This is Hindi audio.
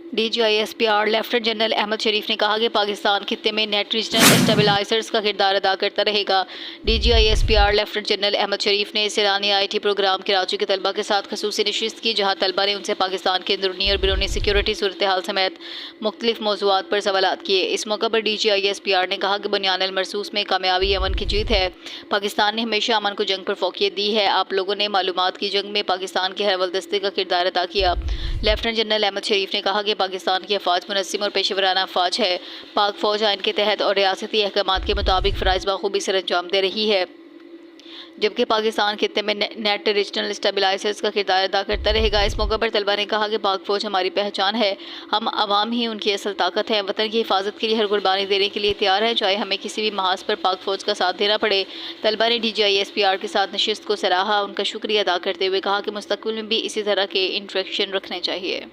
DGISPR लेफ्टिनेंट जनरल अहमद शरीफ ने कहा कि पाकिस्तान खित्ते में नेट रीजनल स्टेबलाइजर्स का किरदार अदा करता रहेगा। DGISPR लेफ्टिनेंट जनरल अहमद शरीफ ने सैलानी IT प्रोग्राम कराची के तलबा के साथ खसूसी नशिस्त की, जहाँ तलबा ने उनसे पाकिस्तान के अंदरूनी और बैरूनी सिक्योरिटी सूरत हाल समेत मुख्तलिफ मौज़ूआत पर सवालात किए। इस मौका पर DGISPR ने कहा कि बुनियादल मरसूस में कामयाबी अमन की जीत है। पाकिस्तान ने हमेशा अमन को जंग पर फोकियत दी है। आप लोगों ने मालूमात की जंग में पाकिस्तान के हर वलदस्ते का किरदार अदा किया। लेफ्टिनेंट जनरल अहमद शरीफ ने कहा कि पाकिस्तान की अफवाज मुनज़्ज़म और पेशेवराना अफवाज है। पाक फौज आइन के तहत और रियासती अहकामात के मुताबिक फ़राइज़ बखूबी सर अंजाम दे रही है, जबकि पाकिस्तान खित्ते में नेट रीजनल स्टेबलाइजर्स का किरदार अदा करता रहेगा। इस मौके पर तलबा ने कहा कि पाक फौज हमारी पहचान है, हम आवाम ही उनकी असल ताकत है। वतन की हिफाजत के लिए हर कुर्बानी देने के लिए तैयार है, चाहे हमें किसी भी महाज पर पाक फौज का साथ देना पड़े। तलबा ने DGISPR के साथ नशिस्त को सराहा, उनका शुक्रिया अदा करते हुए कहा कि मुस्तकबिल में भी इसी तरह के इंटरेक्शन रखने चाहिए।